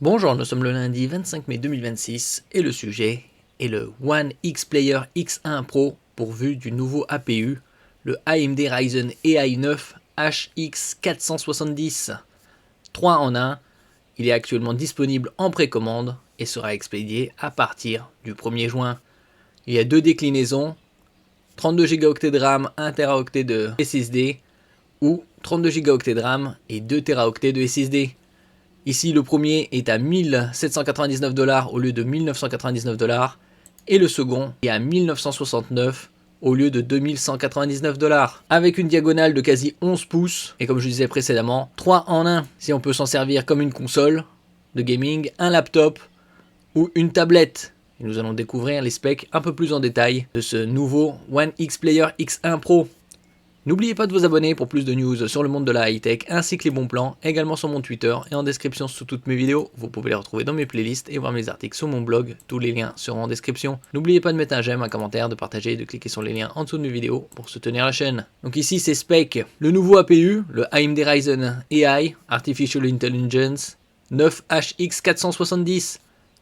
Bonjour, nous sommes le lundi 25 mai 2026 et le sujet est le One X-Player X1 Pro pourvu du nouveau APU, le AMD Ryzen AI 9 HX470. 3 en 1, il est actuellement disponible en précommande et sera expédié à partir du 1er juin. Il y a deux déclinaisons, 32 Go de RAM, 1 Teraoctet de SSD ou 32 Go de RAM et 2 Teraoctets de SSD. Ici, le premier est à 1799 $ au lieu de 1999 $ et le second est à 1969 au lieu de 2199 $. Avec une diagonale de quasi 11 pouces et comme je disais précédemment, 3 en 1 si on peut s'en servir comme une console de gaming, un laptop ou une tablette. Et nous allons découvrir les specs un peu plus en détail de ce nouveau One X-Player X1 Pro. N'oubliez pas de vous abonner pour plus de news sur le monde de la high-tech ainsi que les bons plans, également sur mon Twitter et en description sous toutes mes vidéos. Vous pouvez les retrouver dans mes playlists et voir mes articles sur mon blog, tous les liens seront en description. N'oubliez pas de mettre un j'aime, un commentaire, de partager et de cliquer sur les liens en dessous de mes vidéos pour soutenir la chaîne. Donc ici c'est spec, le nouveau APU, le AMD Ryzen AI, Artificial Intelligence 9HX470,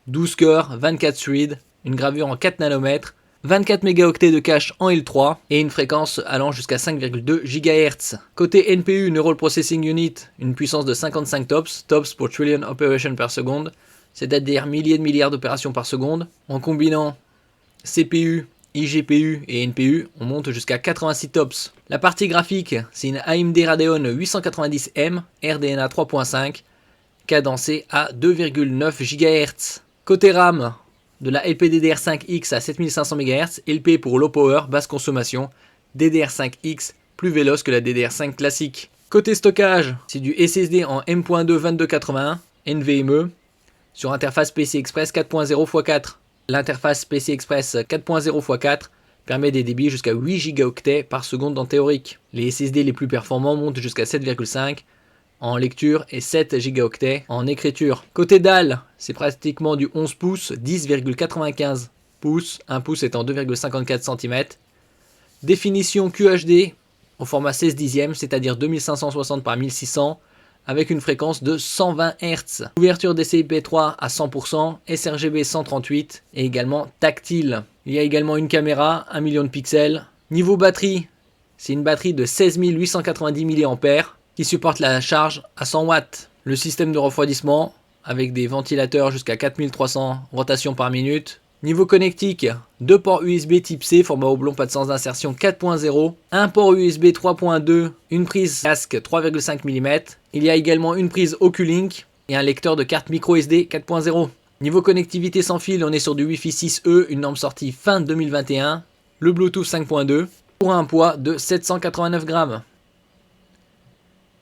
12 cœurs, 24 threads, une gravure en 4 nanomètres, 24 mégaoctets de cache en L3 et une fréquence allant jusqu'à 5,2 GHz. Côté NPU, Neural Processing Unit, une puissance de 55 tops pour trillion operations per second, c'est-à-dire milliers de milliards d'opérations par seconde. En combinant CPU, iGPU et NPU, on monte jusqu'à 86 tops. La partie graphique, c'est une AMD Radeon 890M RDNA 3.5, cadencée à 2,9 GHz. Côté RAM, de la LPDDR5X à 7500 MHz, LP pour low power, basse consommation, DDR5X plus véloce que la DDR5 classique. Côté stockage, c'est du SSD en M.2 2281 NVMe sur interface PCI Express 4.0 x 4. L'interface PCI Express 4.0 x 4 permet des débits jusqu'à 8 Go par seconde en théorique. Les SSD les plus performants montent jusqu'à 7,5 en lecture et 7 Go en écriture. Côté dalle, c'est pratiquement du 11 pouces, 10,95 pouces, 1 pouce étant 2,54 cm. Définition QHD au format 16 dixièmes, c'est-à-dire 2560 par 1600, avec une fréquence de 120 Hz. Ouverture DCI-P3 à 100%, sRGB 138 et également tactile. Il y a également une caméra, 1 million de pixels. Niveau batterie, c'est une batterie de 16 890 mAh, qui supporte la charge à 100 watts. Le système de refroidissement avec des ventilateurs jusqu'à 4300 rotations par minute. Niveau connectique, 2 ports USB type C, format oblong, pas de sens d'insertion 4.0, un port USB 3.2, une prise casque 3,5 mm. Il y a également une prise Oculink et un lecteur de carte microSD 4.0. Niveau connectivité sans fil, on est sur du Wi-Fi 6E, une norme sortie fin 2021, le Bluetooth 5.2 pour un poids de 789 grammes.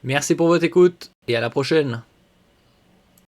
Merci pour votre écoute et à la prochaine.